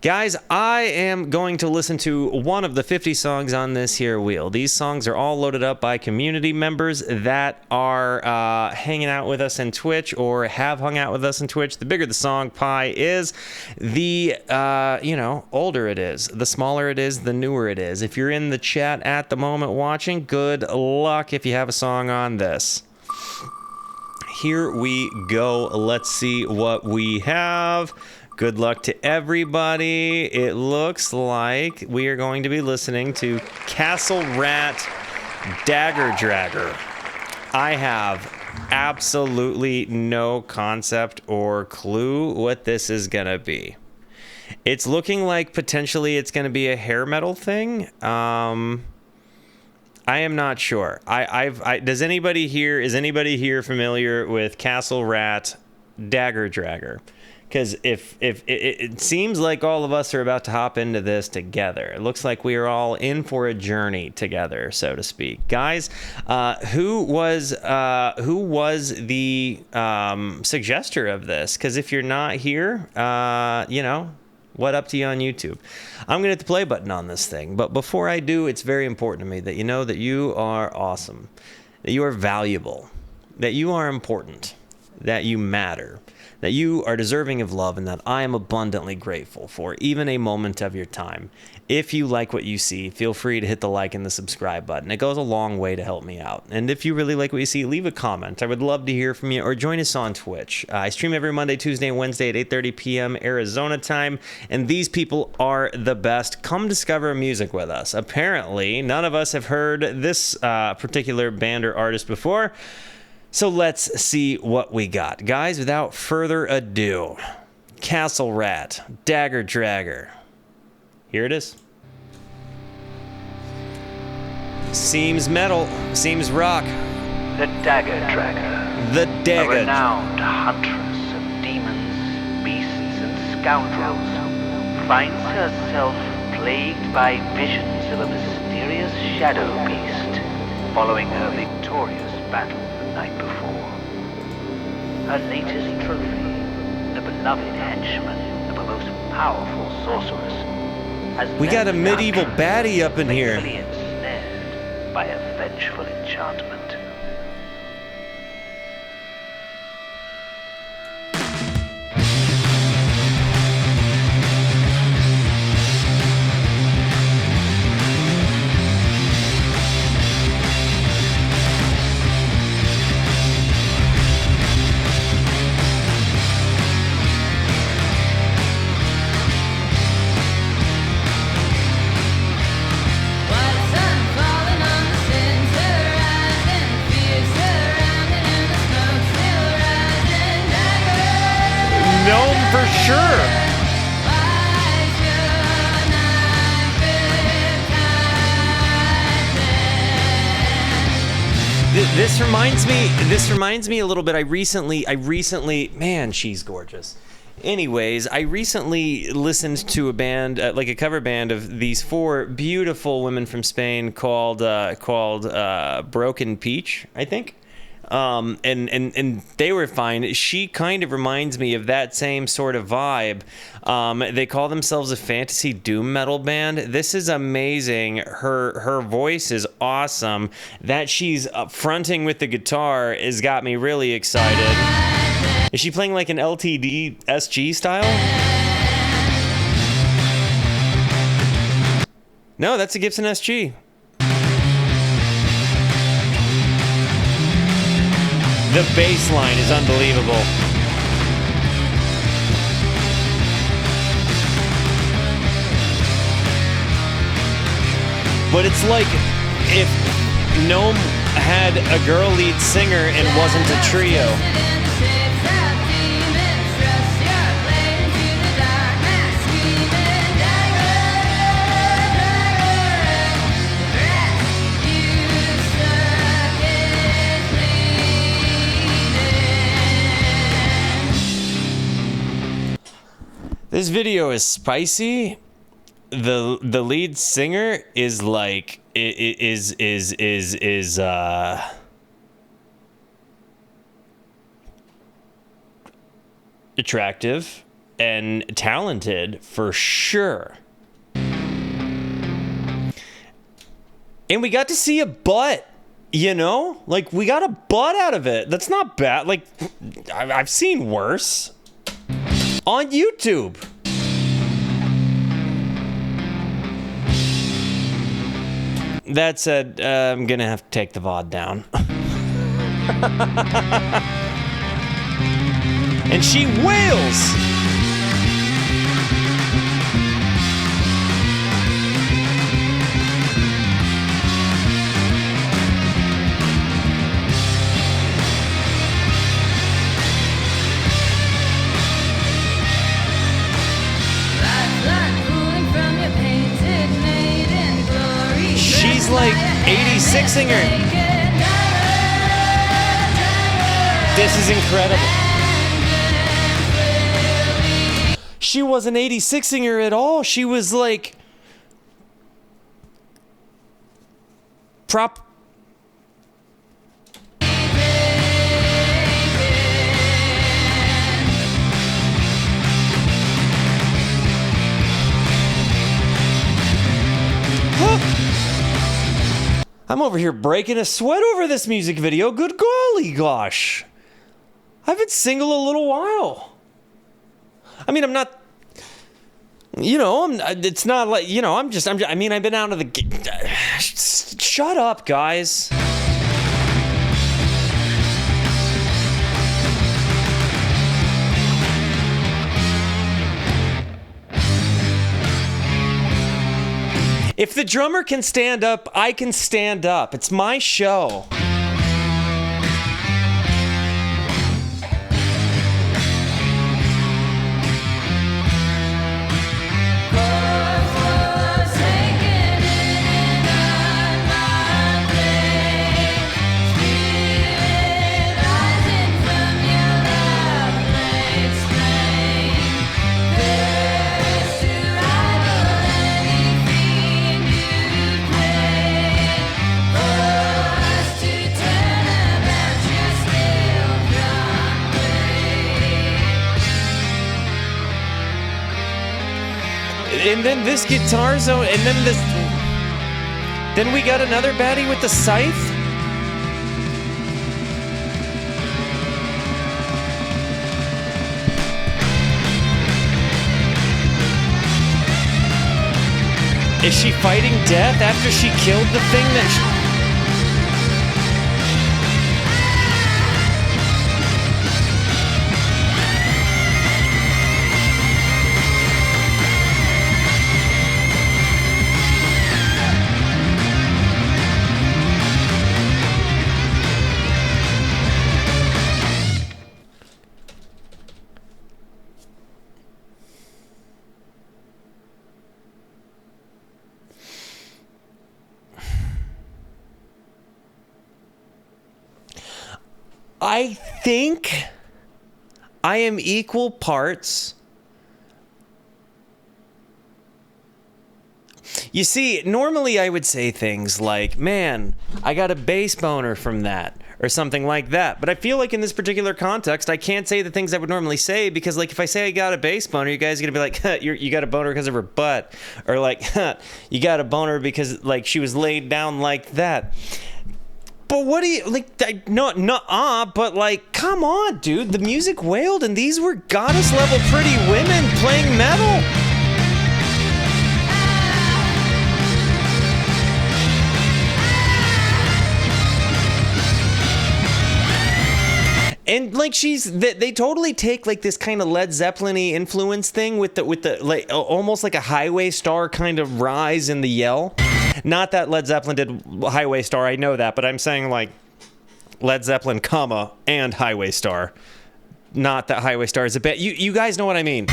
Guys, I am going to listen to one of the 50 songs on this here wheel. These songs are all loaded up by community members that are hanging out with us in Twitch or have hung out with us in Twitch. The bigger the song pie is, the, older it is. The smaller it is, the newer it is. If you're in the chat at the moment watching, good luck if you have a song on this. Here we go. Let's see what we have. Good luck to everybody. It looks like we are going to be listening to Castle Rat Dagger Dragger. I have absolutely no concept or clue what this is going to be. It's looking like potentially it's going to be a hair metal thing. I am not sure. Is anybody here familiar with Castle Rat Dagger Dragger? Because if it seems like all of us are about to hop into this together. It looks like we are all in for a journey together, so to speak. Guys, who was the suggester of this? Because if you're not here, what up to you on YouTube? I'm going to hit the play button on this thing. But before I do, it's very important to me that you know that you are awesome, that you are valuable, that you are important, that you matter, that you are deserving of love, and that I am abundantly grateful for even a moment of your time. If you like what you see, feel free to hit the like and the subscribe button. It goes a long way to help me out. And if you really like what you see, leave a comment. I would love to hear from you, or join us on Twitch. I stream every Monday, Tuesday, and Wednesday at 8:30 p.m. Arizona time, and these people are the best. Come discover music with us. Apparently, none of us have heard this particular band or artist before. So let's see what we got. Guys, without further ado, Castle Rat, Dagger Dragger. Here it is. Seems metal, seems rock. The Dagger Dragger. The Dagger. A renowned huntress of demons, beasts, and scoundrels, finds herself plagued by visions of a mysterious shadow beast following her victorious battle night before. Her latest trophy, the beloved henchman of a most powerful sorceress, has we got a medieval baddie up in here. Ensnared by a vengeful enchantment. For sure. This reminds me a little bit. I recently, man, she's gorgeous. Anyways, I recently listened to a band, like a cover band of these four beautiful women from Spain called Broken Peach, I think. And they were fine. She kind of reminds me of that same sort of vibe. They call themselves a fantasy doom metal band. This is amazing. Her voice is awesome. That she's fronting with the guitar has got me really excited. Is she playing like an LTD SG style? No, that's a Gibson SG. The bass line is unbelievable. But it's like if Gnome had a girl lead singer and wasn't a trio. This video is spicy. The lead singer is like is attractive. and talented for sure. And we got to see a butt, you know? Like, we got a butt out of it. That's not bad. Like, I've seen worse on YouTube. That said, I'm gonna have to take the VOD down. And she wails! She's like 86ing her. This is incredible. She wasn't 86ing her at all. She was like prop. I'm over here breaking a sweat over this music video. Good golly gosh. I've been single a little while. I mean, I'm not, you know, it's not like, you know, I mean, I've been out of the, shut up, guys. If the drummer can stand up, I can stand up. It's my show. And then this guitar zone, and then this. Then we got another baddie with the scythe. Is she fighting death after she killed the thing that I think I am equal parts. You see, normally I would say things like, man, I got a bass boner from that, or something like that. But I feel like in this particular context, I can't say the things I would normally say, because like if I say I got a bass boner, you guys are going to be like, huh, you got a boner because of her butt. Or like, huh, you got a boner because like she was laid down like that. But what do you, like, but like, come on, dude. The music wailed, and these were goddess-level pretty women playing metal. And like they totally take like this kind of Led Zeppelin-y influence thing with the like almost like a Highway Star kind of rise in the yell. Not that Led Zeppelin did Highway Star, I know that, but I'm saying like Led Zeppelin, and Highway Star. Not that Highway Star is a bit. You guys know what I mean.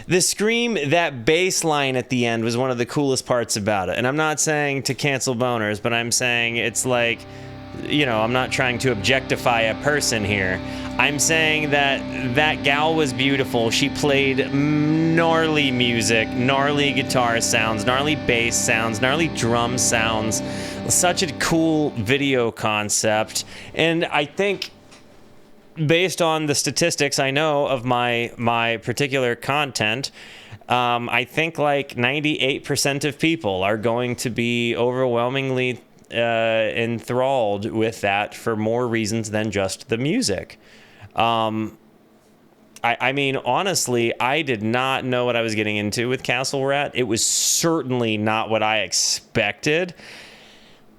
The scream, that bass line at the end was one of the coolest parts about it. And I'm not saying to cancel boners, but I'm saying it's like I'm not trying to objectify a person here. I'm saying that gal was beautiful. She played gnarly music, gnarly guitar sounds, gnarly bass sounds, gnarly drum sounds. Such a cool video concept. And I think, based on the statistics I know of my particular content, I think like 98% of people are going to be overwhelmingly enthralled with that for more reasons than just the music. I mean, honestly, I did not know what I was getting into with Castle Rat. It was certainly not what I expected.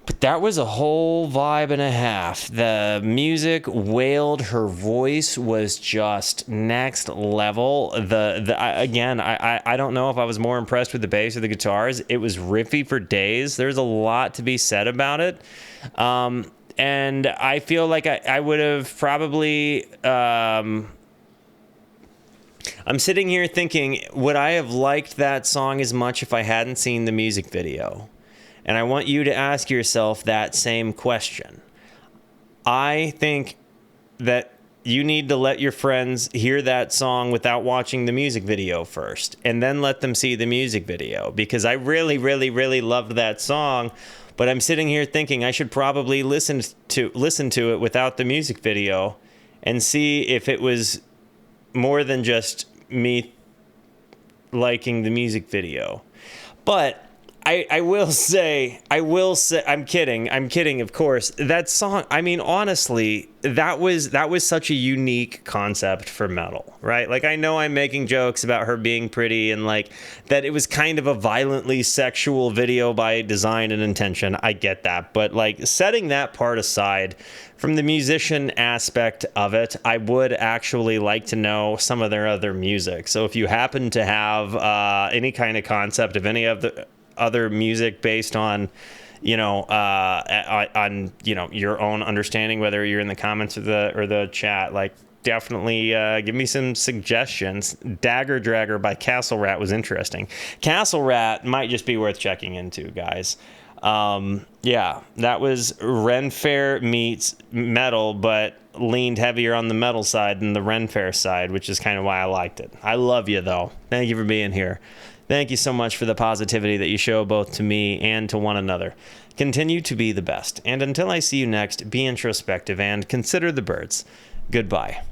But that was a whole vibe and a half. The music wailed. Her voice was just next level. I don't know if I was more impressed with the bass or the guitars. It was riffy for days. There's a lot to be said about it. And I feel like I would have probably... I'm sitting here thinking, would I have liked that song as much if I hadn't seen the music video? And I want you to ask yourself that same question. I think that you need to let your friends hear that song without watching the music video first, and then let them see the music video, because I really, really, really loved that song. But I'm sitting here thinking I should probably listen to it without the music video and see if it was more than just me liking the music video. But I will say, I'm kidding, of course. That song, I mean, honestly, that was such a unique concept for metal, right? Like, I know I'm making jokes about her being pretty and like that it was kind of a violently sexual video by design and intention. I get that. But like, setting that part aside, from the musician aspect of it, I would actually like to know some of their other music. So if you happen to have any kind of concept of any of the other music based on, your own understanding, whether you're in the comments or the chat, like, definitely give me some suggestions. Dagger Dragger by Castle Rat was interesting. Castle Rat might just be worth checking into, guys. Yeah, that was Ren Fair meets metal, but leaned heavier on the metal side than the Ren Fair side, which is kind of why I liked it. I love you, though. Thank you for being here. Thank you so much for the positivity that you show both to me and to one another. Continue to be the best. And until I see you next, be introspective and consider the birds. Goodbye.